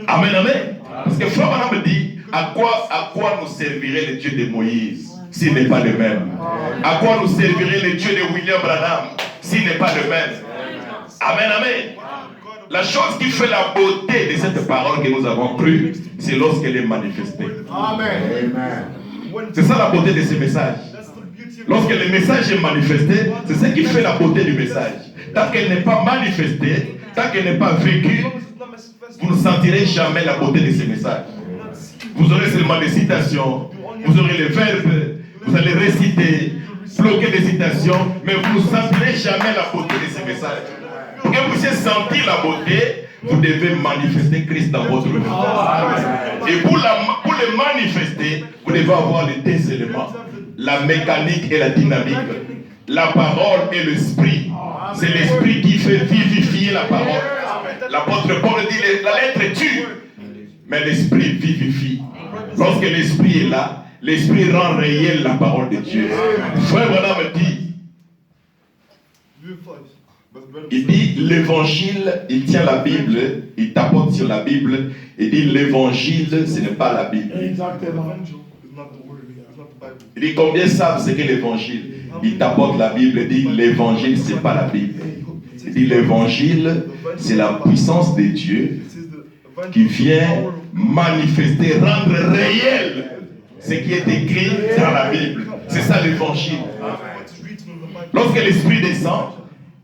Amen, amen. Parce que Frère Branham me dit, à quoi nous servirait le Dieu de Moïse s'il n'est pas le même? À quoi nous servirait le Dieu de William Branham s'il n'est pas le même? Amen, amen. La chose qui fait la beauté de cette parole que nous avons crue, c'est lorsqu'elle est manifestée. Amen. C'est ça la beauté de ce message. Lorsque le message est manifesté, c'est ce qui fait la beauté du message. Tant qu'elle n'est pas manifestée, tant qu'elle n'est pas vécue, vous ne sentirez jamais la beauté de ce message. Vous aurez seulement des citations, vous aurez les verbes, vous allez réciter, bloquer des citations, mais vous ne sentirez jamais la beauté de ce message. Pour que vous puissiez sentir la beauté, vous devez manifester Christ dans votre vie. Et pour le manifester, vous devez avoir les deux éléments, la mécanique et la dynamique, la parole et l'esprit. C'est l'esprit qui fait vivifier la parole. L'apôtre Paul dit la lettre tue, mais l'esprit vivifie. Lorsque l'esprit est là, l'esprit rend réelle la parole de Dieu. Frère Branham me dit, il dit l'évangile, il tient la Bible, il tapote sur la Bible, il dit l'évangile, ce n'est pas la Bible. Exactement. Il dit combien savent ce qu'est l'évangile? Il tapote la Bible et dit l'évangile, ce n'est pas la Bible. Il dit l'évangile, c'est la puissance de Dieu qui vient manifester, rendre réel ce qui est écrit dans la Bible. C'est ça l'évangile. Lorsque l'esprit descend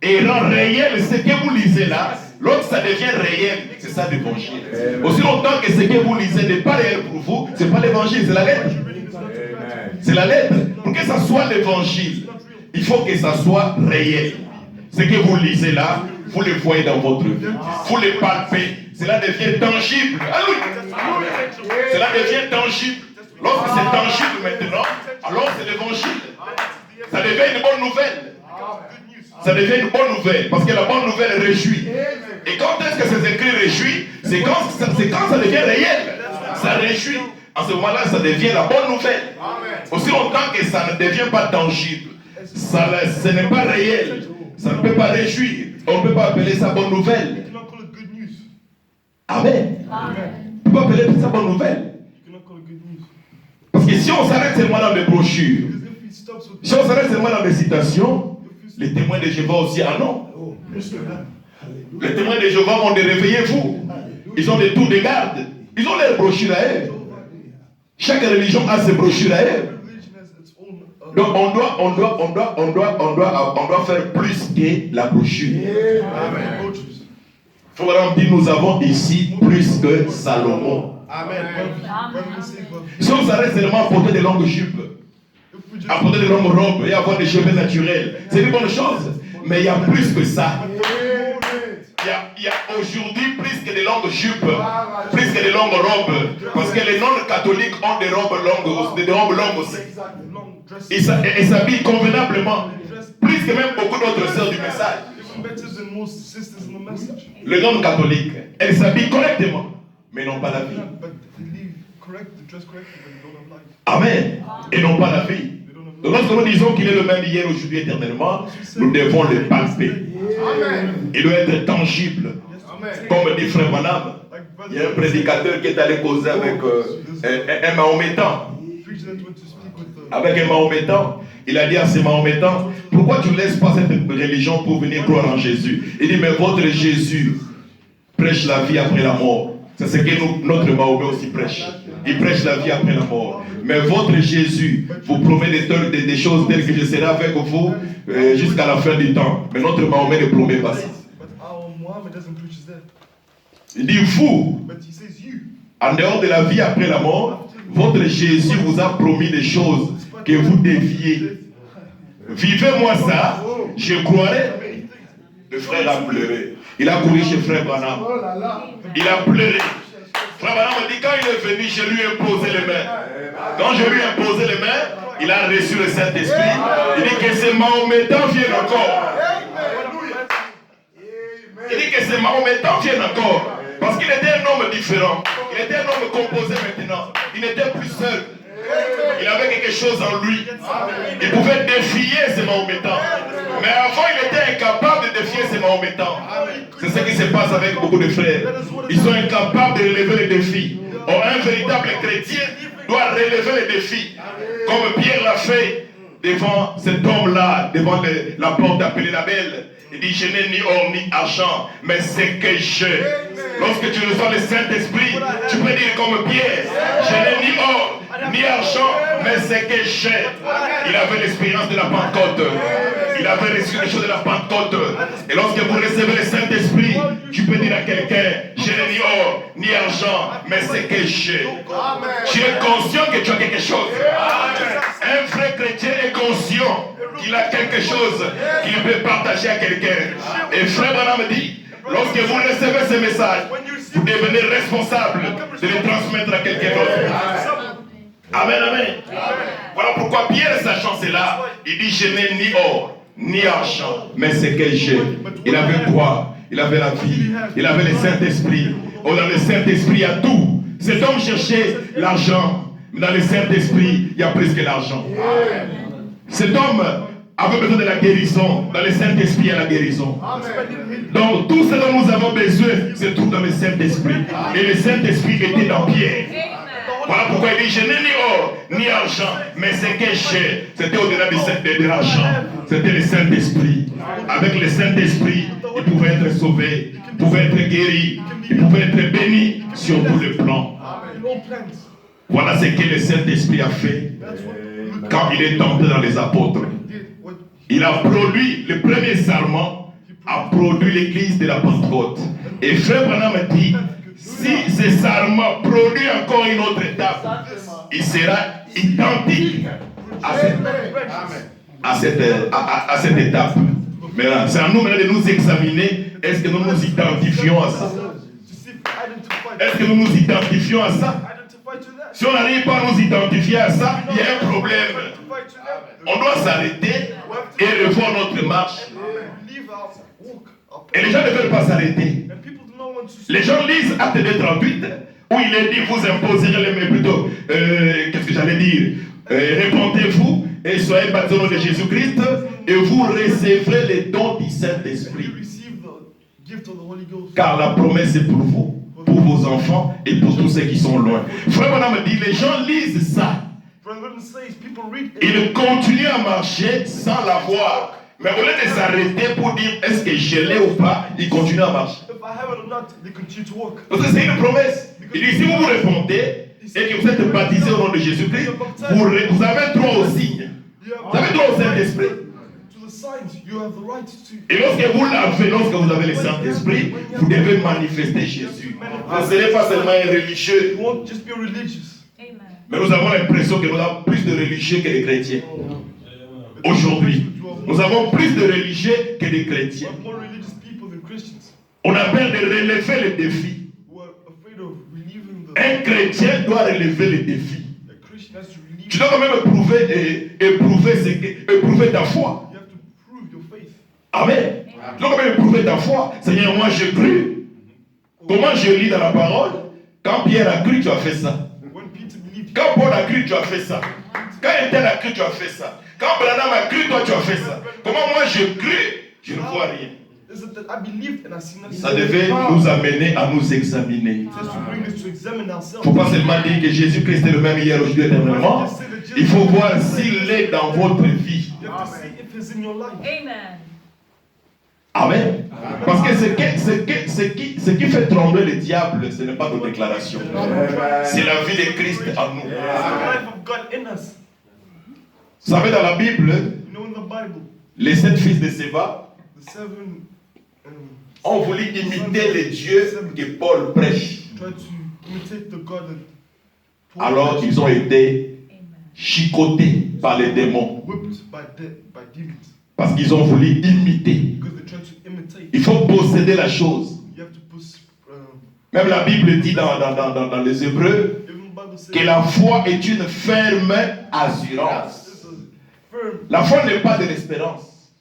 et rend réel ce que vous lisez là, lorsque ça devient réel, c'est ça l'évangile. Aussi longtemps que ce que vous lisez n'est pas réel pour vous, ce n'est pas l'évangile, c'est la lettre. C'est la lettre. Pour que ça soit l'évangile, il faut que ça soit réel. Ce que vous lisez là, vous le voyez dans votre vie. Vous le palpez. Cela devient tangible. Alléluia. Cela devient tangible. Lorsque c'est tangible maintenant, alors c'est l'évangile. Ça devient une bonne nouvelle. Ça devient une bonne nouvelle. Parce que la bonne nouvelle réjouit. Et quand est-ce que ces écrits réjouissent? C'est quand ça devient réel. Ça réjouit. En ce moment-là, ça devient la bonne nouvelle. Aussi longtemps que ça ne devient pas tangible, ce n'est pas réel, ça ne peut pas réjouir. On ne peut pas appeler ça bonne nouvelle. Amen. On ne peut pas appeler ça bonne nouvelle. Parce que si on s'arrête seulement dans les brochures, si on s'arrête seulement dans les citations, les témoins de Jéhovah aussi, ah non. Les témoins de Jéhovah vont les réveiller vous. Ils ont des tours de garde. Ils ont leurs brochures à eux. Chaque religion a ses brochures à eux. Donc on doit faire plus que la brochure. Amen. Il faut vraiment dire, nous avons ici plus que Salomon. Amen. Si on s'arrête seulement à porter des longues jupes, à porter des longues robes et avoir des cheveux naturels, c'est une bonne chose. Mais il y a plus que ça. Il y a aujourd'hui plus que des longues jupes, plus que des longues robes. Parce que les non-catholiques ont des robes longues aussi. Ils s'habillent convenablement. Plus que même beaucoup d'autres sœurs du message. Les non-catholiques, elles s'habillent correctement, mais n'ont pas la vie. Amen. Et n'ont pas la vie. Donc lorsque nous disons qu'il est le même hier, aujourd'hui, éternellement, nous devons le palper. Il doit être tangible. Comme dit Frère Branham, il y a un prédicateur qui est allé causer avec un Mahométan. Avec un Mahométan, il a dit à ce Mahométan, pourquoi tu ne laisses pas cette religion pour venir croire en Jésus? Il dit, mais votre Jésus prêche la vie après la mort. C'est ce que notre Mahomet aussi prêche. Il prêche la vie après la mort. Mais votre Jésus vous promet des choses telles que je serai avec vous jusqu'à la fin du temps. Mais notre Mahomet ne promet pas ça. Il dit, vous, en dehors de la vie après la mort, votre Jésus vous a promis des choses que vous déviez. Vivez-moi ça, je croirai. Le frère a pleuré. Il a couru chez Frère Branham. Il a pleuré. Frère Branham me dit, quand il est venu, je lui ai imposé les mains. Quand je lui ai imposé les mains, il a reçu le Saint-Esprit. Il dit que ces Mahométans viennent encore. Il dit que ces Mahométans viennent encore. Parce qu'il était un homme différent. Il était un homme composé maintenant. Il n'était plus seul. Il avait quelque chose en lui. Il pouvait défier ces Mahométans. Mais avant, il était incapable de défier ces Mahométans. C'est ce qui se passe avec beaucoup de frères. Ils sont incapables de véritable chrétien doit relever les défis. Comme Pierre l'a fait devant cet homme-là, devant la porte appelée la Belle. Il dit, je n'ai ni or ni argent, mais c'est que j'ai. Lorsque tu reçois le Saint-Esprit, tu peux dire comme Pierre, je n'ai ni or ni argent, mais c'est que j'ai. Il avait l'expérience de la Pentecôte. Il avait reçu les choses de la Pentecôte. Et lorsque vous recevez le Saint-Esprit, tu peux dire à quelqu'un, je n'ai ni or ni argent, mais c'est que j'ai. Tu es conscient que tu as quelque chose. Un vrai chrétien est conscient qu'il a quelque chose qu'il peut partager à quelqu'un. Et Frère Branham dit, lorsque vous recevez ce message, vous devenez responsable de le transmettre à quelqu'un d'autre. Amen, amen. Voilà pourquoi Pierre, sachant cela, il dit, je n'ai ni or, ni argent, mais c'est que j'ai. Il avait quoi? Il avait la vie, il avait le Saint-Esprit. Oh, dans le Saint-Esprit, il y a tout. Cet homme cherchait l'argent, mais dans le Saint-Esprit, il y a plus que l'argent. Cet homme avait besoin de la guérison. Dans le Saint-Esprit, il y a la guérison. Donc, tout ce dont nous avons besoin se trouve dans le Saint-Esprit. Et le Saint-Esprit était dans Pierre. Voilà pourquoi il dit, je n'ai ni or, ni argent, mais ce que j'ai, c'était au-delà de l'argent. C'était le Saint-Esprit. Avec le Saint-Esprit, il pouvait être sauvé, il pouvait être guéri, il pouvait être béni sur tous les plans. Voilà ce que le Saint-Esprit a fait quand il est entré dans les apôtres. Il a produit, le premier serment a produit l'église de la Pentecôte. Et Frère Branham dit, si ce serment produit encore une autre étape, il sera identique à cette étape. Maintenant, c'est à nous maintenant de nous examiner. Est-ce que nous nous identifions à ça? Est-ce que nous nous identifions à ça? Si on n'arrive pas à nous identifier à ça, il y a un problème. On doit s'arrêter et revoir notre marche. Et les gens ne veulent pas s'arrêter. Les gens lisent Acte 2:38 où il est dit, vous imposerez les plutôt. Qu'est-ce que j'allais dire? Répondez-vous et soyez baptisés au nom de Jésus-Christ et vous recevrez les dons du Saint-Esprit. Car la promesse est pour vous, pour vos enfants et pour tous ceux qui sont loin. Frère Branham me dit, les gens lisent ça. Ils continuent à marcher sans l'avoir. Mais au lieu de s'arrêter pour dire est-ce que je l'ai ou pas, ils continuent à marcher. Parce que c'est une promesse. Il dit si vous vous répondez et que vous êtes baptisé au nom de Jésus-Christ, vous avez droit au signe. Vous avez droit au Saint-Esprit. Et lorsque vous l'avez, lorsque vous avez le Saint-Esprit, vous devez manifester Jésus. Vous ne serez pas seulement un religieux. Mais nous avons l'impression que nous avons plus de religieux que de chrétiens. Aujourd'hui, nous avons plus de religieux que de chrétiens. On a peur de relever les défis. Un chrétien doit relever les défis. Tu dois quand même éprouver ta foi. Amen. Tu dois quand même éprouver ta foi. Seigneur, moi j'ai cru. Comment je lis dans la parole? Quand Pierre a cru, tu as fait ça. Quand Paul a cru, tu as fait ça. Quand Ethel a cru, tu as fait ça. Quand Branham a cru, toi tu as fait ça. Comment moi j'ai cru, je ne vois rien. Ça devait nous amener à nous examiner. Il ne faut pas seulement dire que Jésus-Christ est le même hier, aujourd'hui, éternellement. Il faut voir s'il est dans votre vie. Amen. Parce que ce qui fait trembler le diable, ce n'est pas nos déclarations. C'est la vie de Christ en nous. Vous savez, dans la Bible, les 7 fils de Séba ont voulu imiter les dieux que Paul prêche. Alors ils ont été chicotés par les démons. Parce qu'ils ont voulu imiter. Il faut posséder la chose. Même la Bible dit dans les Hébreux que la foi est une ferme assurance. La foi n'est pas de l'espérance.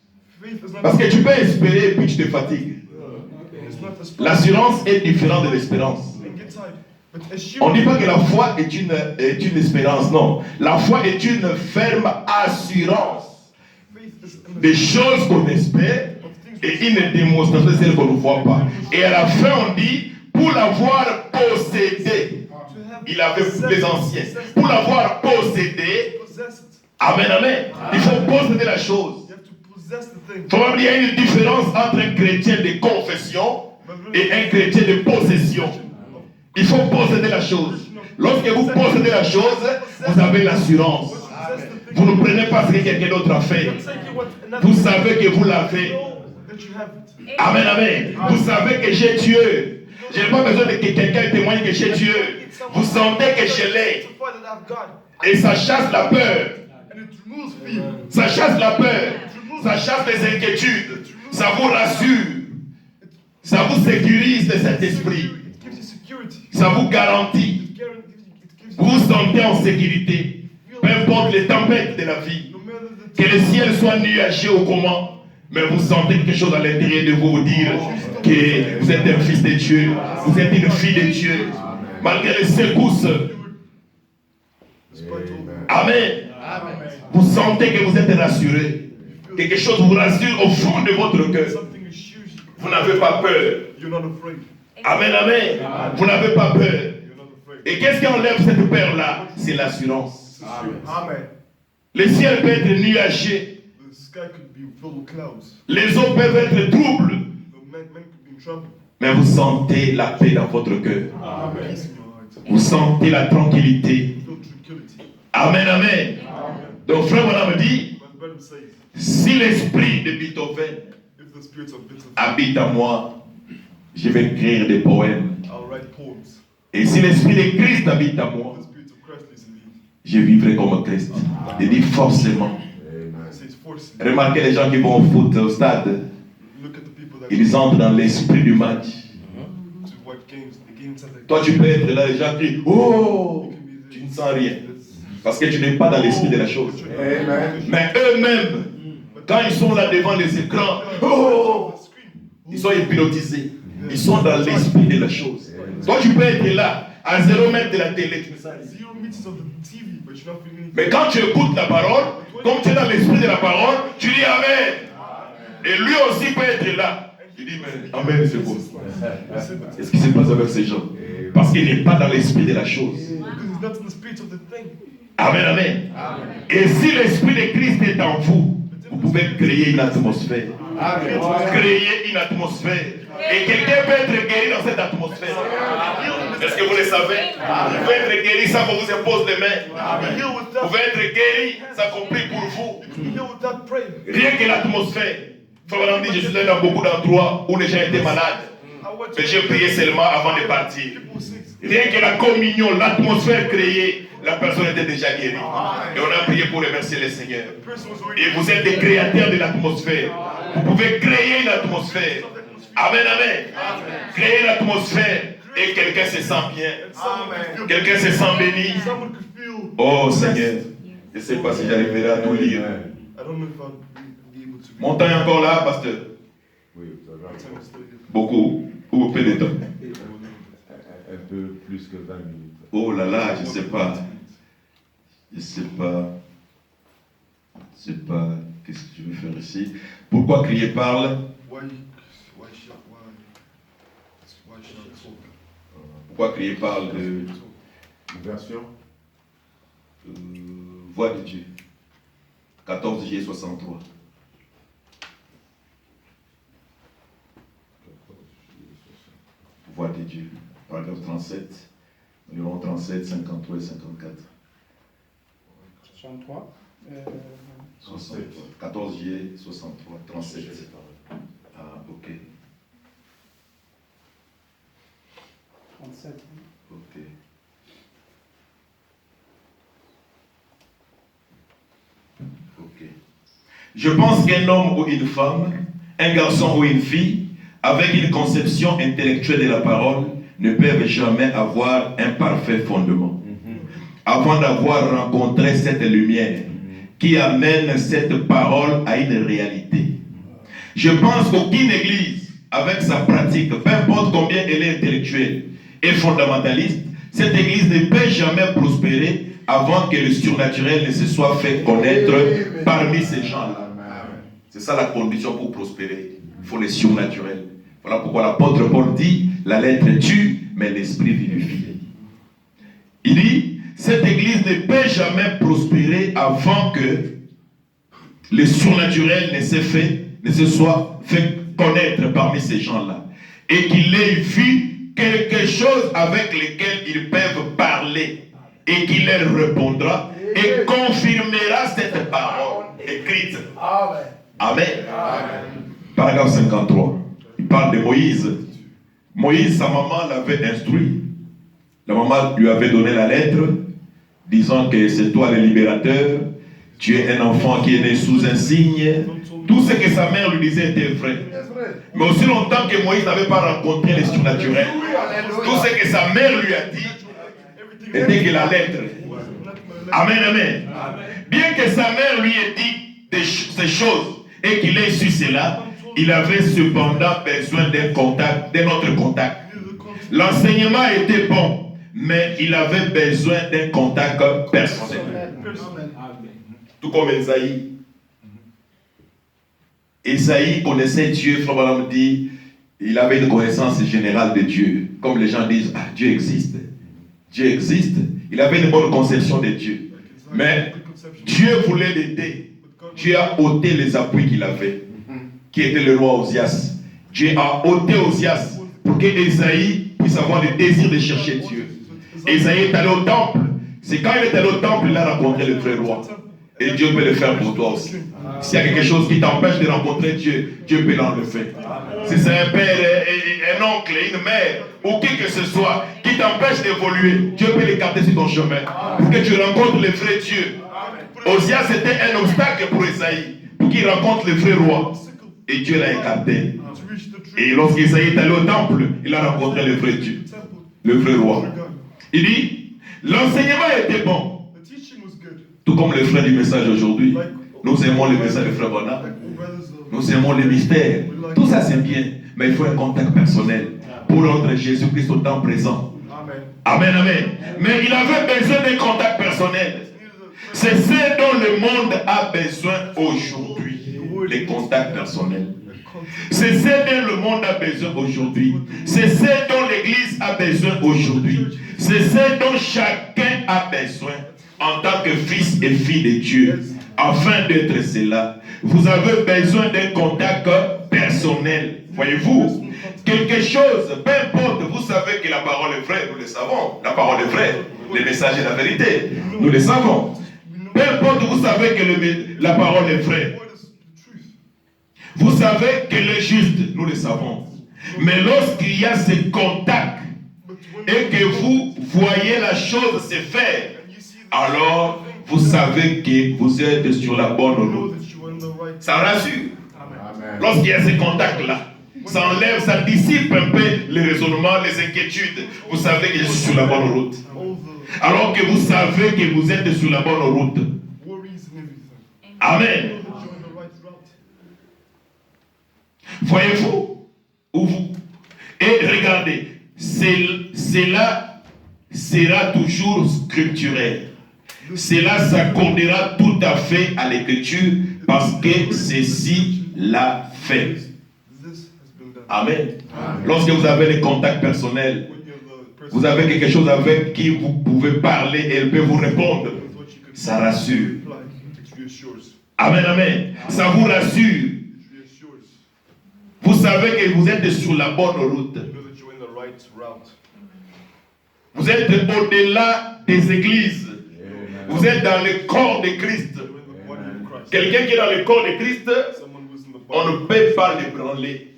Parce que tu peux espérer et puis tu te fatigues. L'assurance est différente de l'espérance. On ne dit pas que la foi est une espérance, non. La foi est une ferme assurance des choses qu'on espère et une démonstration de celles qu'on ne voit pas. Et à la fin, on dit, pour l'avoir possédé. Il avait les anciens. Pour l'avoir possédé, amen, amen. Il faut posséder la chose. Il y a une différence entre un chrétien de confession et un chrétien de possession. Il faut posséder la chose. Lorsque vous possédez la chose, vous avez l'assurance. Vous ne prenez pas ce que quelqu'un d'autre a fait. Vous savez que vous l'avez. Amen, amen. Vous savez que j'ai Dieu. Je n'ai pas besoin que quelqu'un témoigne que j'ai Dieu. Vous sentez que je l'ai. Et ça chasse la peur. Ça chasse la peur. Ça chasse les inquiétudes. Ça vous rassure. Ça vous sécurise de cet esprit. Ça vous garantit. Vous vous sentez en sécurité. Peu importe les tempêtes de la vie. Que le ciel soit nuagé ou comment. Mais vous sentez quelque chose à l'intérieur de vous dire que vous êtes un fils de Dieu. Vous êtes une fille de Dieu. Malgré les secousses. Amen. Vous sentez que vous êtes rassuré. Quelque chose vous rassure au fond de votre cœur. Vous n'avez pas peur. Amen, amen. Vous n'avez pas peur. Et qu'est-ce qui enlève cette peur-là? C'est l'assurance. Le ciel peut être nuagé. Les eaux peuvent être troubles. Mais vous sentez la paix dans votre cœur. Vous sentez la tranquillité. Amen, amen. Donc frère Branham me dit, si l'esprit de Beethoven habite en moi, je vais écrire des poèmes. Et si l'esprit de Christ habite en moi, je vivrai comme Christ. Il dit forcément. Remarquez les gens qui vont au foot au stade. Ils entrent dans l'esprit du match. Toi tu peux être là, les gens crient, oh, tu ne sens rien. Parce que tu n'es pas dans l'esprit de la chose. Mais eux-mêmes, quand ils sont là devant les écrans, oh, ils sont hypnotisés. Ils sont dans l'esprit de la chose. Toi tu peux être là, à 0 mètre de la télé, tu ne sens rien. Mais quand tu écoutes la parole, comme tu es dans l'esprit de la parole, tu dis Amen. Et lui aussi peut être là. Tu dis mais Amen, c'est bon. Qu'est-ce qui se passe avec ces gens? Parce qu'il n'est pas dans l'esprit de la chose. Amen, amen. Et si l'esprit de Christ est en vous, vous pouvez créer une atmosphère. Créer une atmosphère. Et quelqu'un peut être guéri dans cette atmosphère. Est-ce que vous le savez? Vous pouvez être guéri sans qu'on vous impose les mains. Vous pouvez être guéri sans qu'on prie pour vous. Rien que l'atmosphère. Frère dit, je suis allé dans beaucoup d'endroits où les gens étaient malades. Mais j'ai prié seulement avant de partir. Rien que la communion, l'atmosphère créée, la personne était déjà guérie. Et on a prié pour remercier le Seigneur. Et vous êtes des créateurs de l'atmosphère. Vous pouvez créer une atmosphère. Amen, amen. Créer l'atmosphère et quelqu'un se sent bien. Quelqu'un se sent béni. Oh Seigneur, je ne sais pas si j'arriverai à tout lire. Mon temps est encore là, pasteur? Beaucoup ou peu de temps? Un peu plus que 20 minutes. Oh là là, je ne sais pas. Je ne sais pas. Je ne sais pas. Qu'est-ce que tu veux faire ici? Pourquoi crier parle? Pourquoi crier parle de Version Voix de Dieu. 14 juillet 63. Voix de Dieu. Paragraphe 37. Numéro 37, 53 et 54. 63. 63. 14 juillet 63. 37. Ah, ok. 37. Ok. Ok. Je pense qu'un homme ou une femme, un garçon ou une fille, avec une conception intellectuelle de la parole, ne peuvent jamais avoir un parfait fondement. Avant d'avoir rencontré cette lumière qui amène cette parole à une réalité. Je pense qu'aucune église, avec sa pratique, peu importe combien elle est intellectuelle et fondamentaliste, cette église ne peut jamais prospérer avant que le surnaturel ne se soit fait connaître parmi ces gens-là. C'est ça la condition pour prospérer. Il faut le surnaturel. Voilà pourquoi l'apôtre Paul dit, la lettre tue, mais l'esprit vivifie. Il dit, cette église ne peut jamais prospérer avant que le surnaturel ne se soit fait connaître parmi ces gens-là. Et qu'il ait vu quelque chose avec lequel ils peuvent parler. Et qu'il leur répondra et confirmera cette parole écrite. Amen. Amen. Paragraphe 53. Il parle de Moïse. Moïse, sa maman l'avait instruit. La maman lui avait donné la lettre, disant que c'est toi le libérateur. Tu es un enfant qui est né sous un signe. Tout ce que sa mère lui disait était vrai. Mais aussi longtemps que Moïse n'avait pas rencontré les surnaturels, tout ce que sa mère lui a dit était que la lettre. Amen, amen. Bien que sa mère lui ait dit ces choses et qu'il ait su cela, il avait cependant besoin d'un contact, d'un autre contact. L'enseignement était bon, mais il avait besoin d'un contact personnel. Tout comme Esaïe. Esaïe connaissait Dieu, Frère Branham dit, il avait une connaissance générale de Dieu. Comme les gens disent, ah, Dieu existe. Dieu existe. Il avait une bonne conception de Dieu. Mais Dieu voulait l'aider. Dieu a ôté les appuis qu'il avait, qui était le roi Osias. Dieu a ôté Osias pour que Esaïe puisse avoir le désir de chercher Dieu. Esaïe est allé au temple. C'est quand il est allé au temple, il a rencontré le vrai roi. Et Dieu peut le faire pour toi aussi. S'il y a quelque chose qui t'empêche de rencontrer Dieu, Dieu peut l'enlever. Si c'est un père, un oncle, une mère, ou qui que ce soit, qui t'empêche d'évoluer, Dieu peut l'écarter sur ton chemin. Pour que tu rencontres le vrai Dieu. Osias était un obstacle pour Esaïe, pour qu'il rencontre le vrai roi. Et Dieu l'a écarté. Et lorsqu'Esaïe est allé au temple, il a rencontré le vrai Dieu, le vrai roi. Il dit, l'enseignement était bon. Tout comme le frère du message aujourd'hui. Nous aimons le message de frère Branham. Nous aimons les mystères. Tout ça c'est bien. Mais il faut un contact personnel pour rendre Jésus-Christ au temps présent. Amen, amen. Mais il avait besoin d'un contact personnel. C'est ce dont le monde a besoin aujourd'hui. Les contacts personnels. C'est ce dont le monde a besoin aujourd'hui. C'est ce dont l'Église a besoin aujourd'hui. C'est ce dont chacun a besoin en tant que fils et fille de Dieu. Afin d'être cela, vous avez besoin d'un contact personnel. Voyez-vous, quelque chose, peu importe, vous savez que la parole est vraie, nous le savons. La parole est vraie. Le message est la vérité. Nous le savons. Peu importe, vous savez que la parole est vraie. Vous savez qu'elle est juste, nous le savons. Mais lorsqu'il y a ce contact et que vous voyez la chose se faire, alors vous savez que vous êtes sur la bonne route. Ça rassure. Lorsqu'il y a ce contact-là, ça enlève, ça dissipe un peu les raisonnements, les inquiétudes. Vous savez que je suis sur la bonne route. Alors que vous savez que vous êtes sur la bonne route. Amen. Voyez-vous, et regardez, cela sera toujours scripturel. Cela s'accordera tout à fait à l'écriture parce que ceci l'a fait. Amen. Lorsque vous avez les contacts personnels, vous avez quelque chose avec qui vous pouvez parler et elle peut vous répondre. Ça rassure. Amen, amen. Ça vous rassure. Vous savez que vous êtes sur la bonne route. Vous êtes au-delà des églises. Vous êtes dans le corps de Christ. Quelqu'un qui est dans le corps de Christ, on ne peut pas l'ébranler.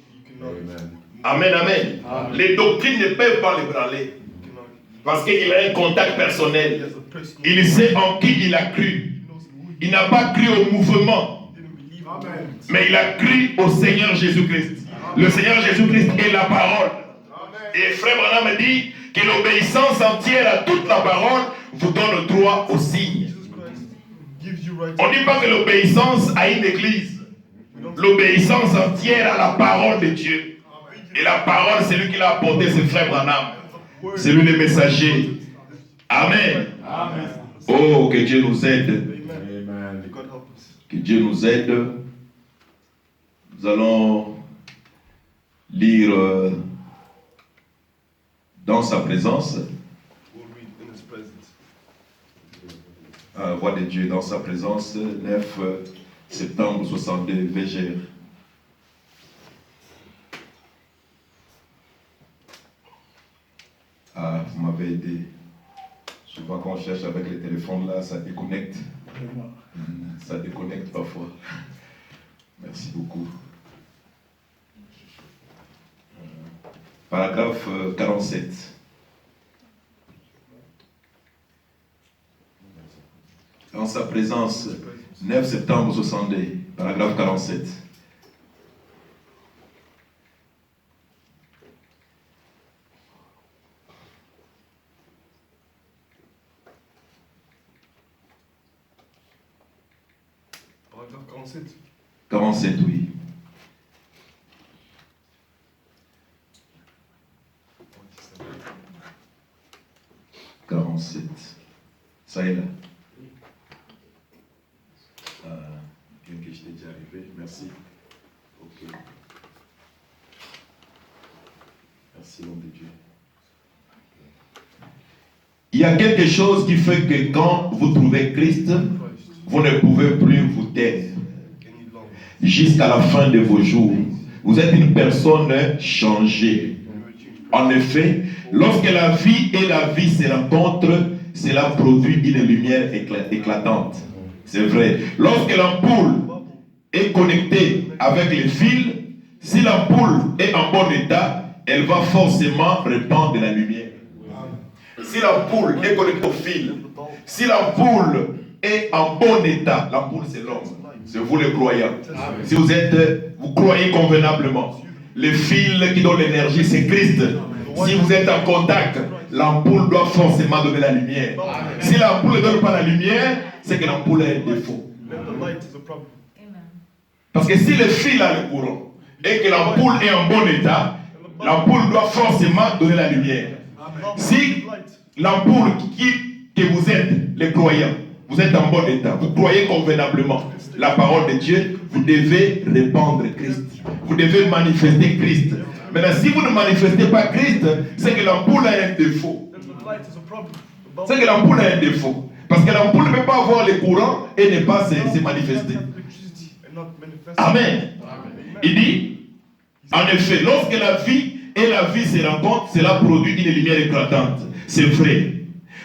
Amen, amen. Les doctrines ne peuvent pas l'ébranler. Parce qu'il a un contact personnel. Il sait en qui il a cru. Il n'a pas cru au mouvement. Mais il a cru au Seigneur Jésus-Christ. Le Seigneur Jésus-Christ est la parole. Et frère Branham dit que l'obéissance entière à toute la parole vous donne droit au signe. On ne dit pas que l'obéissance à une église. L'obéissance entière à la parole de Dieu. Et la parole, c'est lui qui l'a apporté, c'est frère Branham. C'est lui le messager. Amen. Oh, que Dieu nous aide. Que Dieu nous aide. Nous allons lire dans sa présence Voix de Dieu dans sa présence, 9 septembre 62, VGR. Ah, vous m'avez aidé. Souvent quand on cherche avec les téléphones là, ça déconnecte. Ça déconnecte parfois. Merci beaucoup. Paragraphe 47. En sa présence, 9 septembre 62, paragraphe 47. Paragraphe 47. 47, oui. Ça est là. Bien que je t'ai déjà arrivé. Merci. Ok. Merci, nom de Dieu. Il y a quelque chose qui fait que quand vous trouvez Christ, vous ne pouvez plus vous taire. Jusqu'à la fin de vos jours, vous êtes une personne changée. En effet, lorsque la vie et la vie se rencontrent, cela produit une lumière éclatante. C'est vrai. Lorsque l'ampoule est connectée avec les fils, si l'ampoule est en bon état, elle va forcément répandre de la lumière. Si l'ampoule est connectée au fil, si l'ampoule est en bon état, l'ampoule c'est l'homme, c'est vous les croyants. Si vous croyez convenablement, le fil qui donne l'énergie c'est Christ. Si vous êtes en contact, l'ampoule doit forcément donner la lumière. Si l'ampoule ne donne pas la lumière, c'est que l'ampoule a un défaut. Parce que si le fil a le courant et que l'ampoule est en bon état, l'ampoule doit forcément donner la lumière. Si l'ampoule que vous êtes, les croyants, vous êtes en bon état, vous croyez convenablement la parole de Dieu, vous devez répandre Christ. Vous devez manifester Christ. Maintenant, si vous ne manifestez pas Christ, c'est que l'ampoule a un défaut. C'est que l'ampoule a un défaut. Parce que l'ampoule ne peut pas avoir le courant et ne pas se manifester. Amen. Il dit, en effet, lorsque la vie et la vie se rencontrent, cela produit une lumière éclatante. C'est vrai.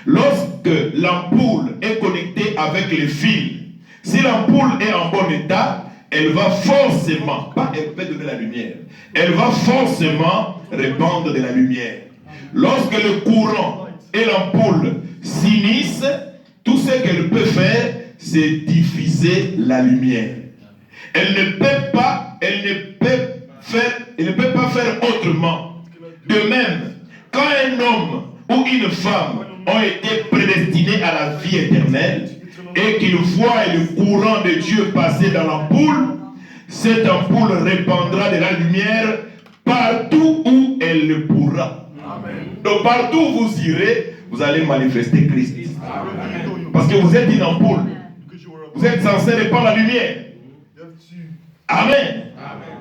Lorsque l'ampoule est connectée avec les fils, si l'ampoule est en bon état, elle va forcément, pas elle peut donner la lumière, elle va forcément répandre de la lumière. Lorsque le courant et l'ampoule s'unissent, tout ce qu'elle peut faire, c'est diffuser la lumière. Elle ne peut pas faire autrement. De même, quand un homme ou une femme ont été prédestinés à la vie éternelle et qu'ils voient le courant de Dieu passer dans l'ampoule, cette ampoule répandra de la lumière partout où elle le pourra. Amen. Donc partout où vous irez, vous allez manifester Christ. Amen. Parce que vous êtes une ampoule. Vous êtes censé répandre la lumière. Amen. Amen.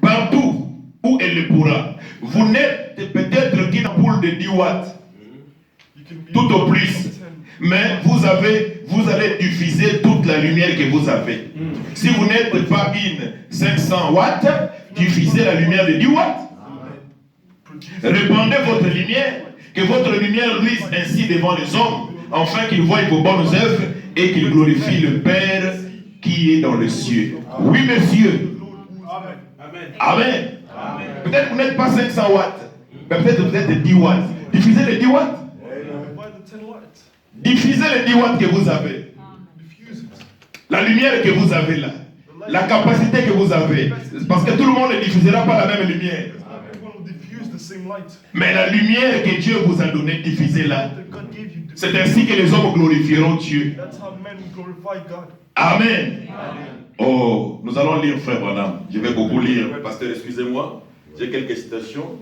Partout où elle le pourra. Vous n'êtes peut-être qu'une ampoule de 10 watts. Tout au plus. Mais vous allez diffuser toute la lumière que vous avez. Si vous n'êtes pas une 500 watts, diffusez la lumière de 10 watts. Répandez votre lumière, que votre lumière luise ainsi devant les hommes, afin qu'ils voient vos bonnes œuvres et qu'ils glorifient le Père qui est dans le cieux. Oui, monsieur. Amen. Peut-être que vous n'êtes pas 500 watts, mais peut-être que vous êtes 10 watts. Diffusez les 10 watts. Diffusez les 10 watts que vous avez. La lumière que vous avez là. La capacité que vous avez. Parce que tout le monde ne diffusera pas la même lumière. Mais la lumière que Dieu vous a donnée, diffusez-la. C'est ainsi que les hommes glorifieront Dieu. Amen. Oh, nous allons lire, frère Branham. Je vais beaucoup lire. Pasteur, excusez-moi. J'ai quelques citations.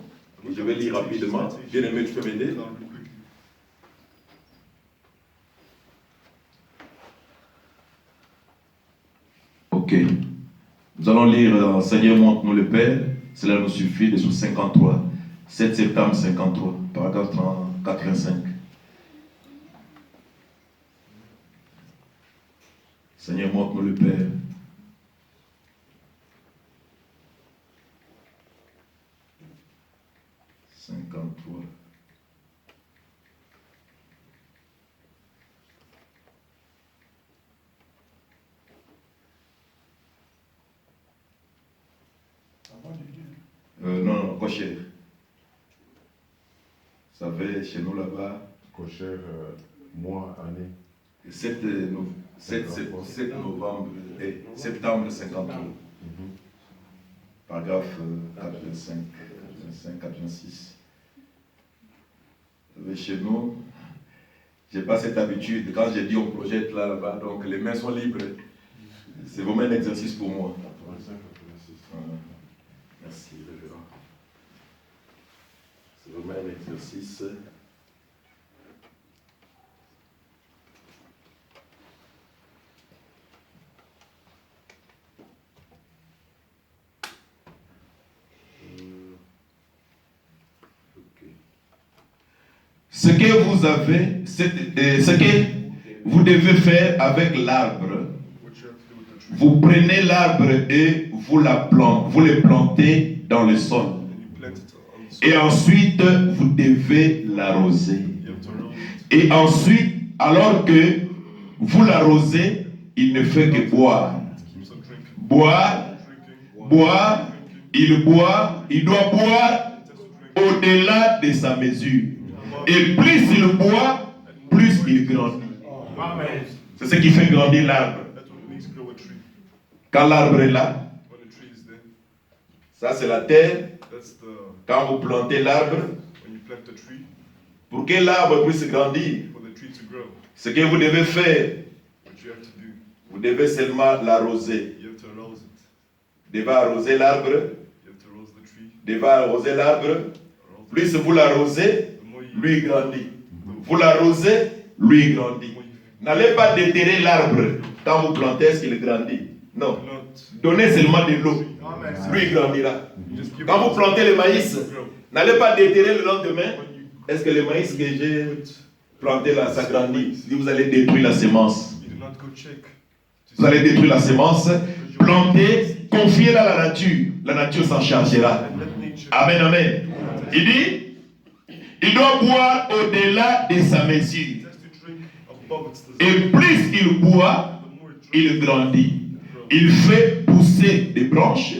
Je vais lire rapidement. Bien-aimé, tu peux m'aider? Ok. Nous allons lire Seigneur, montre-nous le Père. Cela nous suffit de sous 53. 7 septembre 53, paragraphe 85. Seigneur, montre-nous le Père. Non, Cocher. Ça fait chez nous là-bas. Cocher, mois, année. 7 novembre et septembre 53. Paragraphe 85, 86. Chez nous, je n'ai pas cette habitude. Quand j'ai dit on projette là-bas, donc les mains sont libres. C'est vraiment un exercice pour moi. 85, 86. Merci, révérend. C'est vraiment un exercice. Ce que vous avez, ce que vous devez faire avec l'arbre, vous prenez l'arbre et vous le plantez dans le sol. Et ensuite, vous devez l'arroser. Et ensuite, alors que vous l'arrosez, il ne fait que boire. Boire, boire, il doit boire au-delà de sa mesure. Et plus il boit, plus il grandit. C'est ce qui fait grandir l'arbre. Quand l'arbre est là, ça c'est la terre. Quand vous plantez l'arbre, pour que l'arbre puisse grandir, ce que vous devez faire, vous devez seulement l'arroser. Vous devez arroser l'arbre. Vous devez arroser l'arbre. Plus vous l'arrosez, lui grandit. Vous l'arrosez, lui grandit. N'allez pas déterrer l'arbre quand vous plantez, est-ce qu'il grandit? Non. Donnez seulement de l'eau. Lui grandira. Quand vous plantez le maïs, n'allez pas déterrer le lendemain. Est-ce que le maïs que j'ai planté là, ça grandit? Si vous allez détruire la semence. Vous allez détruire la semence. Plantez, confiez-la à la nature. La nature s'en chargera. Amen, amen. Il dit, il doit boire au-delà de sa mesure. Et plus il boit, il grandit. Il fait pousser des branches.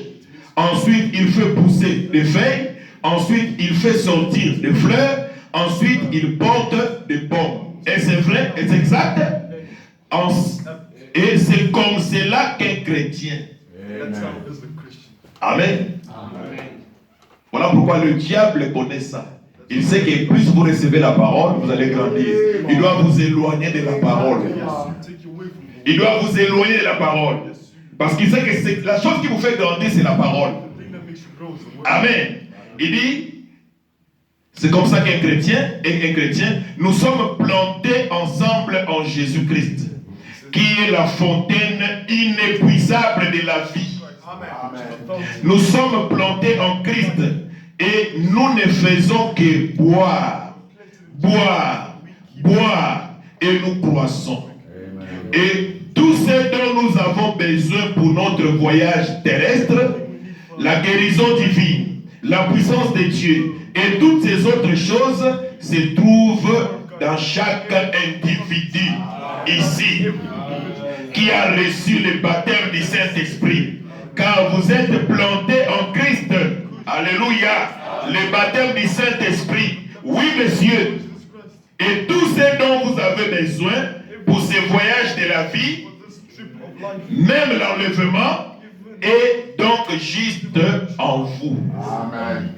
Ensuite, il fait pousser des feuilles. Ensuite, il fait sortir des fleurs. Ensuite, il porte des pommes. Et c'est vrai, et c'est exact. Et c'est comme cela qu'un chrétien. Amen. Voilà pourquoi le diable connaît ça. Il sait que plus vous recevez la parole, vous allez grandir. Il doit vous éloigner de la parole. Il doit vous éloigner de la parole. Parce qu'il sait que la chose qui vous fait grandir, c'est la parole. Amen. Il dit, c'est comme ça qu'un chrétien, nous sommes plantés ensemble en Jésus-Christ, qui est la fontaine inépuisable de la vie. Nous sommes plantés en Christ et nous ne faisons que boire, boire, boire et nous croissons. Et tout ce dont nous avons besoin pour notre voyage terrestre, la guérison divine, la puissance de Dieu et toutes ces autres choses se trouvent dans chaque individu ici qui a reçu le baptême du Saint-Esprit. Car vous êtes plantés en Christ. Alléluia. Le baptême du Saint-Esprit. Oui, monsieur. Et tout ce dont vous avez besoin pour ce voyage de la vie, même l'enlèvement, est donc juste en vous. Amen.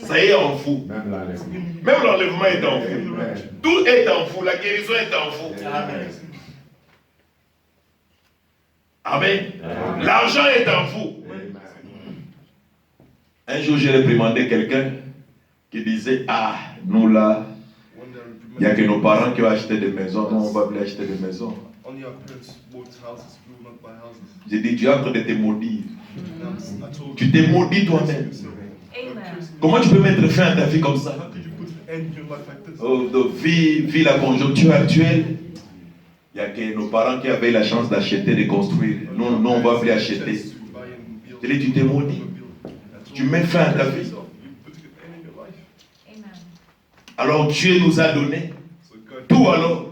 Ça est en vous. Même l'enlèvement est en vous. Tout est en vous. La guérison est en vous. Amen. Amen. L'argent est en vous. Un jour, j'ai réprimandé quelqu'un qui disait, ah, nous là, il n'y a que nos parents qui ont acheté des maisons, nous on va plus acheter des maisons. J'ai dit, tu es en train de te maudire. Tu t'es maudit toi-même. Comment tu peux mettre fin à ta vie comme ça? Oh, vis la conjoncture actuelle. Il n'y a que nos parents qui avaient la chance d'acheter, de construire. Nous, on ne va plus acheter. Je dis, tu t'es maudit. Tu mets fin à ta vie. Alors Dieu nous a donné tout alors.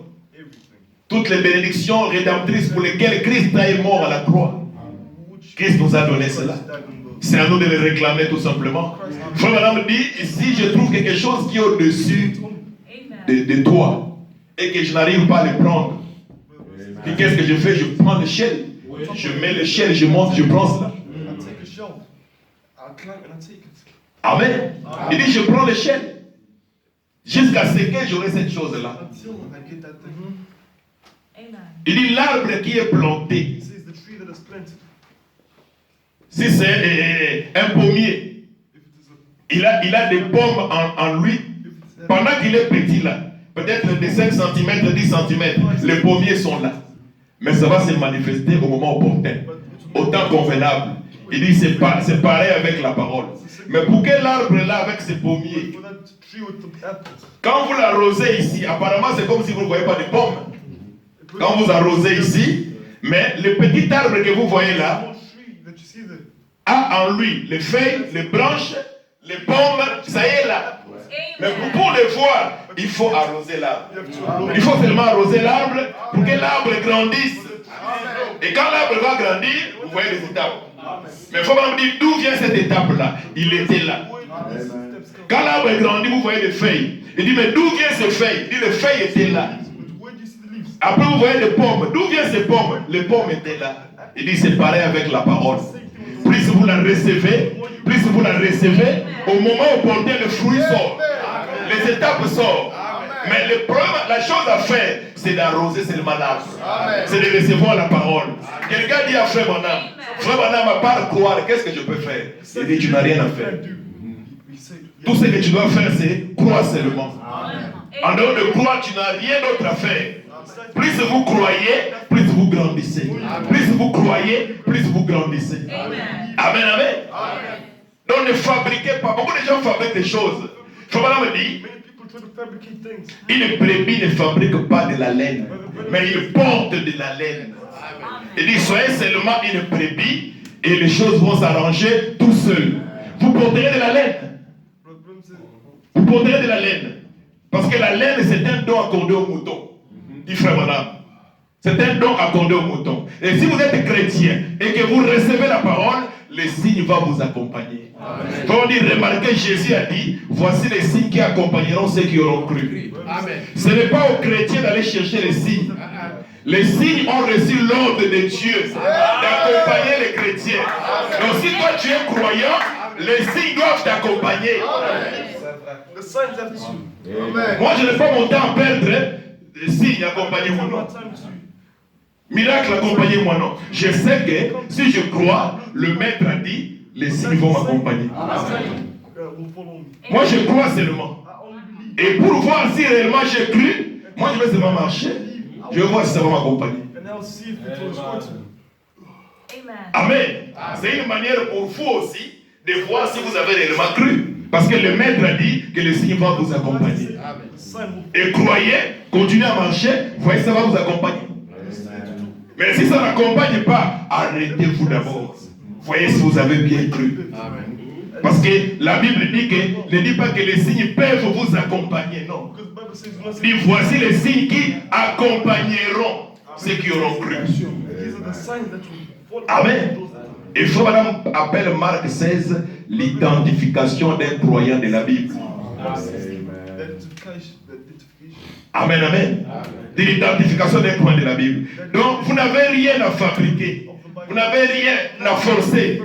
Toutes les bénédictions rédemptrices pour lesquelles Christ est mort à la croix. Christ nous a donné cela. C'est à nous de les réclamer tout simplement. Frère Madame dit, ici je trouve quelque chose qui est au-dessus de toi et que je n'arrive pas à le prendre. Et qu'est-ce que je fais? Je prends l'échelle. Je mets l'échelle, je monte, je prends cela. Amen. Il dit, je prends l'échelle. Jusqu'à ce que j'aurai cette chose-là. Il dit, l'arbre qui est planté. Si c'est un pommier, il a des pommes en lui. Pendant qu'il est petit là, peut-être de 5 cm, 10 cm, les pommiers sont là. Mais ça va se manifester au moment opportun, au temps convenable. Il dit c'est pareil avec la parole. Mais pour quel arbre là avec ses pommiers? Quand vous l'arrosez ici, apparemment c'est comme si vous ne voyez pas de pommes. Quand vous arrosez ici, mais le petit arbre que vous voyez là a en lui les feuilles, les branches, les pommes, ça y est là. Mais pour les voir, il faut arroser l'arbre. Il faut seulement arroser l'arbre pour que l'arbre grandisse. Et quand l'arbre va grandir, vous voyez les étapes. Mais il faut me dire d'où vient cette étape-là. Il était là. Quand l'arbre grandit, vous voyez les feuilles. Il dit, mais d'où viennent ces feuilles? Il dit, les feuilles étaient là. Après, vous voyez les pommes. D'où viennent ces pommes? Les pommes étaient là. Il dit, c'est pareil avec la parole. Plus vous la recevez, au moment opportun, le fruit sort. Les étapes sortent. Mais le problème, la chose à faire, c'est d'arroser seulement l'arbre. C'est de recevoir la parole. Quelqu'un dit à Frère Manam, à part croire, qu'est-ce que je peux faire? Il dit, tu n'as rien à faire. Tout ce que tu dois faire, c'est croire seulement. En dehors de croire, tu n'as rien d'autre à faire. Plus vous croyez, plus vous grandissez. Plus vous croyez, plus vous grandissez. Amen, amen. Donc ne fabriquez pas. Beaucoup de gens fabriquent des choses. Fabala me dit, une brebis ne fabrique pas de la laine, mais il porte de la laine. Il dit, soyez seulement une brebis et les choses vont s'arranger tout seul. Vous porterez de la laine. Vous porterez de la laine. Parce que la laine, c'est un don accordé au mouton. Dit frère madame. C'est un don accordé au mouton. Et si vous êtes chrétien et que vous recevez la parole, les signes vont vous accompagner. Quand on dit, remarquez, Jésus a dit, voici les signes qui accompagneront ceux qui auront cru. Amen. Ce n'est pas aux chrétiens d'aller chercher les signes. Les signes ont reçu l'ordre de Dieu d'accompagner les chrétiens. Donc si toi tu es croyant, les signes doivent t'accompagner. Moi je n'ai pas mon temps à perdre. Les signes, accompagnez-moi non. Miracle, accompagnez-moi non. Je sais que si je crois, le maître a dit, les signes vont m'accompagner. Moi je crois seulement. Et pour voir si réellement j'ai cru, moi je vais seulement marcher. Je vais voir si ça va m'accompagner. Amen. C'est une manière pour vous aussi de voir si vous avez réellement cru. Parce que le maître a dit que les signes vont vous accompagner. Et croyez, continuez à marcher, voyez ça va vous accompagner. Mais si ça n'accompagne pas, arrêtez-vous d'abord. Voyez si vous avez bien cru. Parce que la Bible dit que ne dit pas que les signes peuvent vous accompagner, non. Il dit voici les signes qui accompagneront ceux qui auront cru. Amen. Et Frère Madame appelle Marc 16 l'identification d'un croyant de la Bible. Amen, amen. De l'identification d'un croyant de la Bible. Donc vous n'avez rien à fabriquer. Vous n'avez rien à forcer.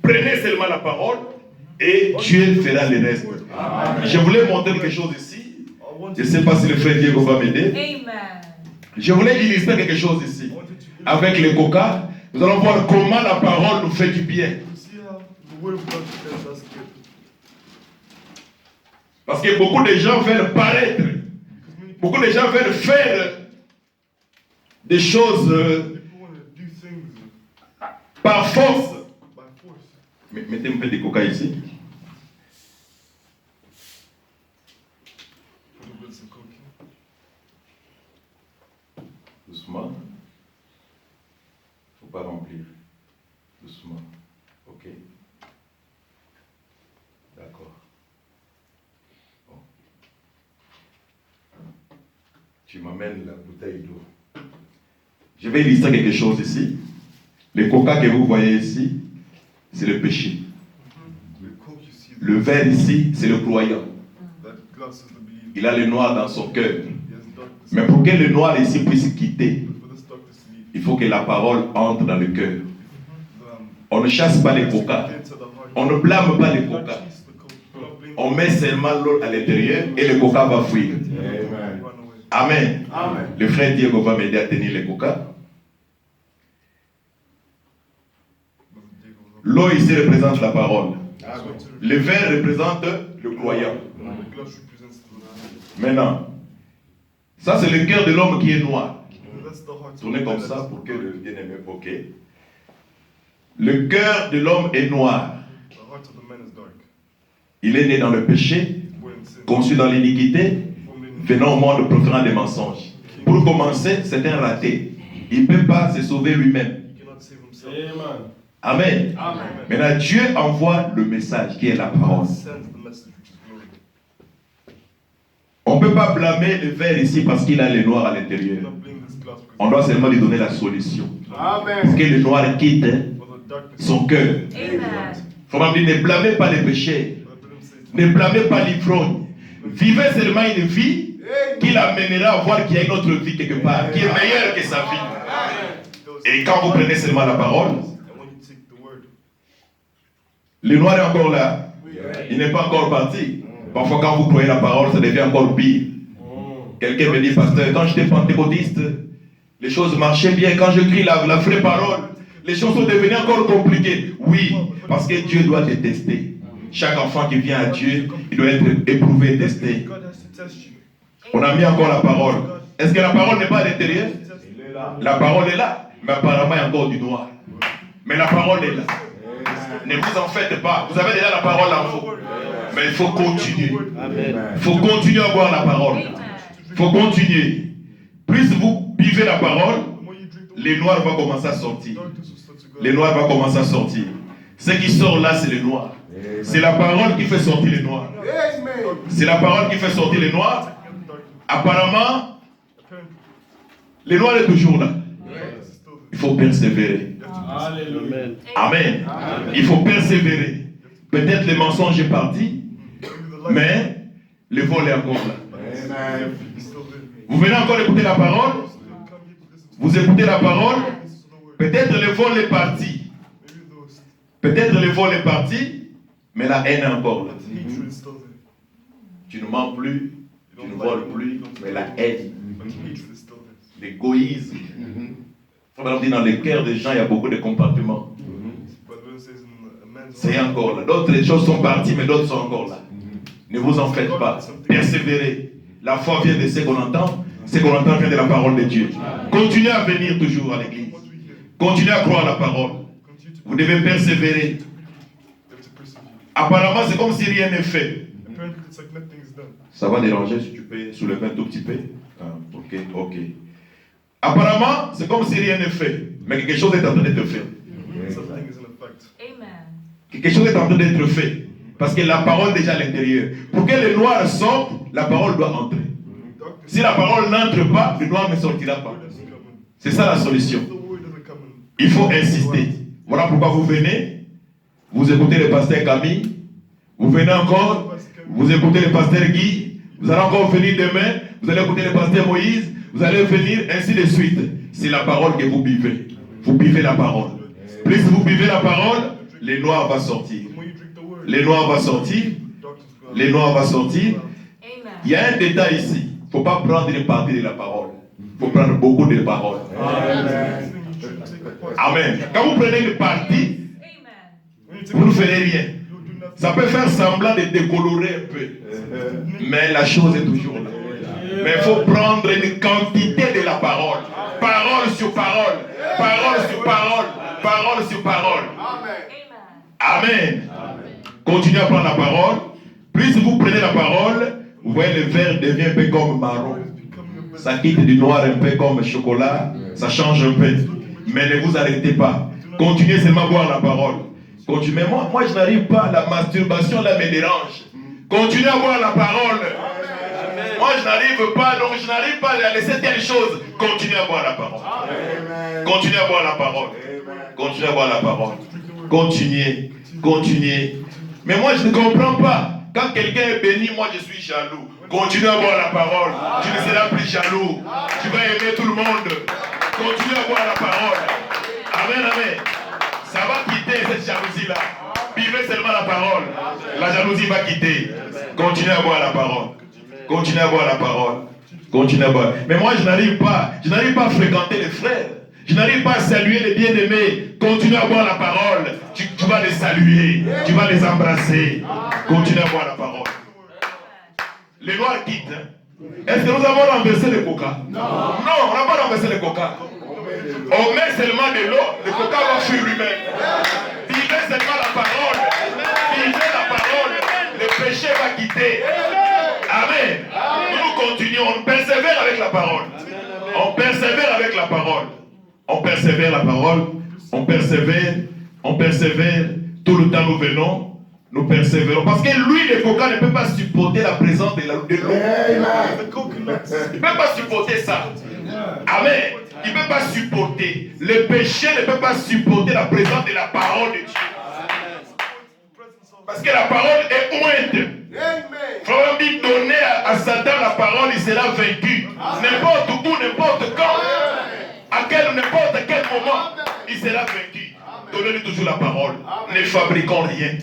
Prenez seulement la parole et Dieu fera le reste. Je voulais montrer quelque chose ici. Je ne sais pas si le frère Diego va m'aider. Je voulais illustrer quelque chose ici. Avec le coca, nous allons voir comment la parole nous fait du bien. Parce que beaucoup de gens veulent paraître. Beaucoup de gens veulent faire des choses par force. Mettez un peu de coca ici. Doucement. Il ne faut pas remplir. Doucement. Ok. D'accord. Bon. Tu m'amènes la bouteille d'eau. Je vais illustrer quelque chose ici. Le coca que vous voyez ici, c'est le péché. Le verre ici, c'est le croyant. Il a le noir dans son cœur. Mais pour que le noir ici puisse quitter, il faut que la parole entre dans le cœur. On ne chasse pas les coca. On ne blâme pas les coca. On met seulement l'eau à l'intérieur et le coca va fuir. Amen. Amen. Le frère Diego va m'aider à tenir les coca. L'eau ici représente la parole. Le verre représente le croyant. Maintenant, ça c'est le cœur de l'homme qui est noir. Tournez comme ça pour que le bien-aimé, ok. Le cœur de l'homme est noir. Il est né dans le péché, conçu dans l'iniquité, venant au monde proférant des mensonges. Pour commencer, c'est un raté. Il ne peut pas se sauver lui-même. Amen. Amen. Maintenant, Dieu envoie le message qui est la parole. On ne peut pas blâmer le verre ici parce qu'il a le noir à l'intérieur. On doit seulement lui donner la solution. Amen. Pour que le noir quitte son cœur. Il faut dire, ne blâmez pas les péchés. Ne blâmez pas l'ivrogne. Vivez seulement une vie qui l'amènera à voir qu'il y a une autre vie quelque part, qui est meilleure que sa vie. Et quand vous prenez seulement la parole, le noir est encore là. Il n'est pas encore parti. Parfois, quand vous croyez la parole, ça devient encore pire. Quelqu'un me dit, pasteur, quand j'étais pentecôtiste, les choses marchaient bien. Quand je crie la vraie parole, les choses sont devenues encore compliquées. Oui, parce que Dieu doit te tester. Chaque enfant qui vient à Dieu, il doit être éprouvé, testé. On a mis encore la parole. Est-ce que la parole n'est pas à l'intérieur? La parole est là, mais apparemment il y a encore du noir. Mais la parole est là. Ne vous en faites pas. Vous avez déjà la parole en vous. Mais il faut continuer. Il faut continuer à boire la parole. Il faut continuer. Plus vous buvez la parole, les noirs vont commencer à sortir. Les noirs vont commencer à sortir. Ce qui sort là, c'est le noir. C'est la parole qui fait sortir les noirs. C'est la parole qui fait sortir les noirs. Apparemment, les noirs est toujours là. Il faut persévérer. Amen. Amen. Il faut persévérer. Peut-être le mensonge est parti, mais le vol est encore là. Vous venez encore écouter la parole. Vous écoutez la parole. Peut-être le vol est parti. Peut-être le vol est parti, mais la haine est encore là. Tu ne mens plus, tu ne voles plus, mais la haine, l'égoïsme. Dans le cœur des gens, il y a beaucoup de compartiments. C'est encore là. D'autres choses sont parties, mais d'autres sont encore là. Ne vous en faites pas. Persévérez. La foi vient de ce qu'on entend. Ce qu'on entend vient de la parole de Dieu. Continuez à venir toujours à l'église. Continuez à croire la parole. Vous devez persévérer. Apparemment, c'est comme si rien n'est fait. Ça va déranger si tu peux soulever un tout petit peu. Ok. Apparemment, c'est comme si rien n'est fait. Mais quelque chose est en train d'être fait. Quelque chose est en train d'être fait. Parce que la parole est déjà à l'intérieur. Pour que le noir sorte, la parole doit entrer. Si la parole n'entre pas, le noir ne sortira pas. C'est ça la solution. Il faut insister. Voilà pourquoi vous venez. Vous écoutez le pasteur Camille. Vous venez encore. Vous écoutez le pasteur Guy. Vous allez encore venir demain. Vous allez écouter le pasteur Moïse. Vous allez venir ainsi de suite. C'est la parole que vous buvez. Vous buvez la parole. Plus vous buvez la parole, les noirs vont sortir. Les noirs vont sortir. Les noirs vont sortir. Il y a un détail ici. Il ne faut pas prendre une partie de la parole. Il faut prendre beaucoup de paroles. Amen. Quand vous prenez une partie, vous ne ferez rien. Ça peut faire semblant de décolorer un peu. Mais la chose est toujours là. Mais il faut prendre une quantité de la parole. Parole sur parole. Parole sur parole. Parole sur parole. Amen. Continuez à prendre la parole. Plus vous prenez la parole, vous voyez le verre devient un peu comme marron. Ça quitte du noir un peu comme chocolat, ça change un peu. Mais ne vous arrêtez pas. Continuez seulement à boire la parole. Continuez. Moi, je n'arrive pas, la masturbation là me dérange. Continuez à boire la parole. Moi, je n'arrive pas, donc je n'arrive pas à laisser telle chose. Continuez à boire la parole. Continuez à boire la parole. Continuez à boire la parole. Continuez, continuez. Mais moi, je ne comprends pas. Quand quelqu'un est béni, moi, je suis jaloux. Continue à boire la parole. Tu ne seras plus jaloux. Tu vas aimer tout le monde. Continue à boire la parole. Amen, amen. Ça va quitter cette jalousie-là. Vivez seulement la parole. La jalousie va quitter. Continuez à boire la parole. Continuez à boire la parole. Continuez à boire. Mais moi, je n'arrive pas à fréquenter les frères. Je n'arrive pas à saluer les bien-aimés. Continue à boire la parole. Tu vas les saluer. Tu vas les embrasser. Continue à boire la parole. Les noirs quittent. Hein? Est-ce que nous avons renversé le coca? Non. Non, on n'a pas renversé le coca. On met seulement de l'eau. Le coca va fuir lui-même. Vivez seulement la parole. Vivez la parole. Le péché va quitter. Amen. Nous continuons. On persévère avec la parole. On persévère avec la parole. On persévère la parole. On persévère. Tout le temps nous venons. Nous persévérons. Parce que lui, le coca ne peut pas supporter la présence de l'eau. Il ne peut pas supporter ça. Amen. Il ne peut pas supporter. Le péché ne peut pas supporter la présence de la parole de Dieu. Parce que la parole est ointe. Frère dit donner à Satan la parole, il sera vaincu. N'importe où, n'importe quand. N'importe quel moment, il sera vaincu. Donnez-lui toujours la parole. Ne fabriquons rien.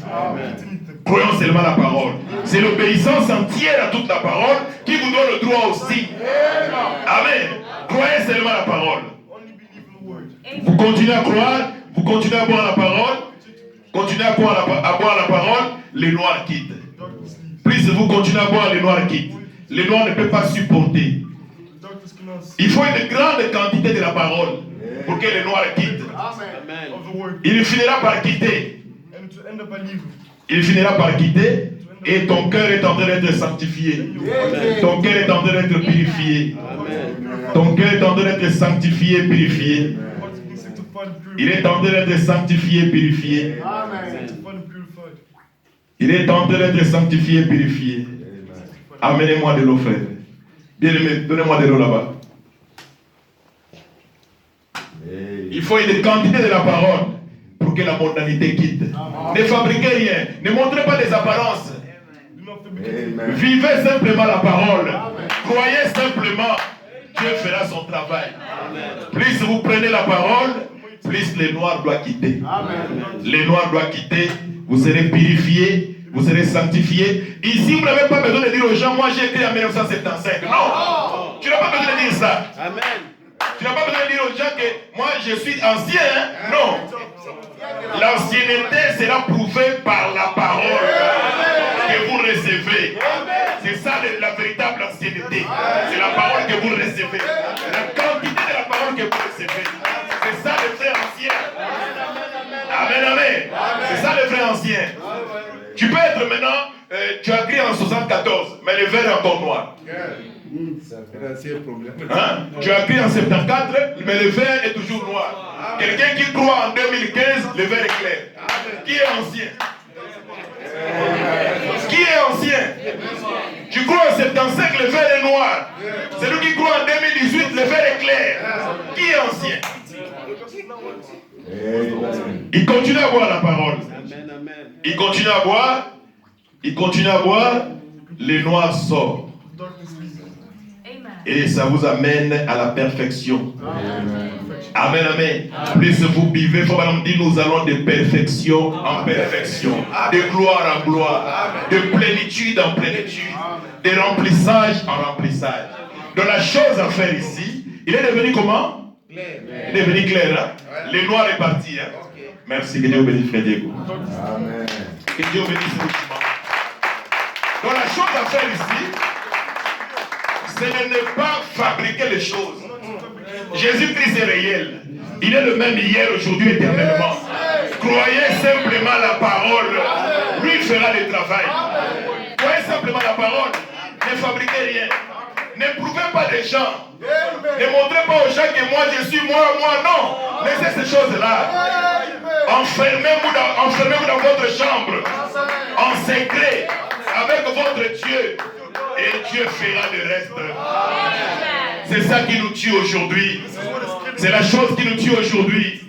Croyons seulement la parole. C'est l'obéissance entière à toute la parole qui vous donne le droit aussi. Amen. Croyez seulement la parole. Vous continuez à croire, vous continuez à boire la parole, continuez à boire la parole, les noirs quittent. Plus vous continuez à boire, les noirs quittent. Les noirs ne peuvent pas supporter. Il faut une grande quantité de la parole pour que les noirs quittent. Il finira par quitter. Il finira par quitter et ton cœur est en train d'être sanctifié. Ton cœur est en train d'être purifié. Ton cœur est en train d'être sanctifié, purifié. Il est en train d'être sanctifié, purifié. Il est en train d'être sanctifié, purifié. Amenez-moi de l'eau, frère. Bien-aimé, donnez-moi de l'eau là-bas. Il faut une quantité de la parole pour que la mondanité quitte. Ne fabriquez rien. Ne montrez pas des apparences. Vivez simplement la parole. Croyez simplement. Dieu fera son travail. Plus vous prenez la parole, plus les noirs doivent quitter. Les noirs doivent quitter. Vous serez purifiés. Vous serez sanctifiés. Ici, vous n'avez pas besoin de dire aux gens, moi j'ai écrit en 1975. Non. Tu n'as pas besoin de dire ça. Amen. Tu n'as pas besoin de dire aux gens que moi je suis ancien. Hein? Non. L'ancienneté sera prouvée par la parole que vous recevez. C'est ça la véritable ancienneté. C'est la parole que vous recevez. La quantité de la parole que vous recevez. C'est ça le frère ancien. Amen, amen. C'est ça le frère ancien. Tu peux être maintenant, tu as écrit en 74, mais le verre est encore noir. Hein? Tu as écrit en 74, mais le verre est toujours noir. Quelqu'un qui croit en 2015, le verre est clair. Qui est ancien? Qui est ancien? Tu crois en 75, le verre est noir. Celui qui croit en 2018, le verre est clair. Qui est ancien? Il continue à boire la parole. Il continue à boire. Il continue à boire. Les noirs sortent. Et ça vous amène à la perfection. Amen, amen. Plus vous vivez, faut dire nous allons de perfection en perfection, de gloire en gloire, de plénitude en plénitude, de remplissage en remplissage. Donc la chose à faire ici, il est devenu comment? Il est devenu clair. Hein? Les noirs est parti. Hein? Merci, que Dieu bénisse Frère Diego. Amen. Que Dieu bénisse richement. Donc la chose à faire ici, c'est de ne pas fabriquer les choses. Jésus-Christ est réel. Il est le même hier, aujourd'hui, éternellement. Croyez simplement la parole. Lui fera le travail. Croyez simplement la parole. Ne fabriquez rien. N'éprouvez pas les gens. Ne montrez pas aux gens que moi je suis moi, non. Laissez ces choses-là. Enfermez-vous dans votre chambre, en secret, avec votre Dieu. Et Dieu fera le reste. C'est ça qui nous tue aujourd'hui. C'est la chose qui nous tue aujourd'hui.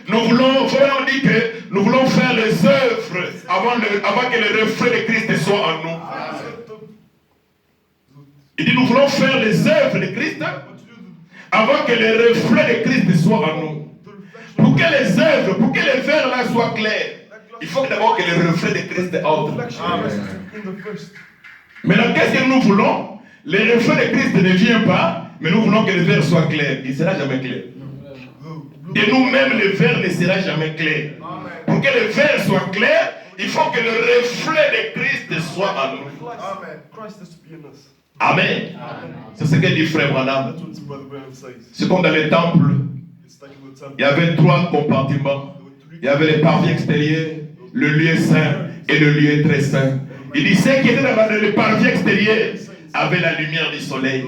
Nous voulons dire que nous voulons faire les œuvres avant que le reflet de Christ soit en nous. Il dit nous voulons faire les œuvres de Christ avant que le reflet de Christ soit en nous. Pour que les œuvres, pour que les vers là soient clairs, il faut d'abord que le reflet de Christ entre. Maintenant, qu'est-ce que nous voulons? Le reflet de Christ ne vient pas, mais nous voulons que le vers soit clair. Il ne sera jamais clair. Et nous-mêmes, le vers ne sera jamais clair. Pour que le vers soit clair, il faut que le reflet de Christ soit en nous. Amen. C'est ce que dit Frère Branham. C'est comme dans les temples. Il y avait 3 compartiments. Il y avait le parvis extérieur, le lieu saint et le lieu très saint. Il dit ceux qui étaient dans le parvis extérieur avaient la lumière du soleil,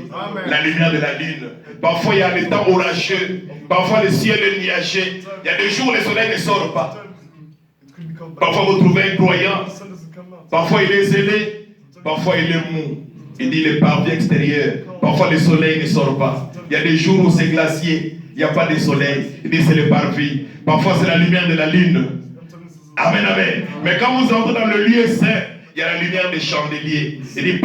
la lumière de la lune. Parfois il y a des temps orageux, parfois le ciel est nuageux. Il y a des jours où le soleil ne sort pas. Parfois vous trouvez un croyant, parfois il est zélé, parfois il est mou. Il dit le parvis extérieur, parfois le soleil ne sort pas. Il y a des jours où c'est glacier, il n'y a pas de soleil. Il dit c'est le parvis. Parfois c'est la lumière de la lune. Amen, amen. Mais quand vous entrez dans le lieu saint, il y a la lumière des chandeliers. Il dit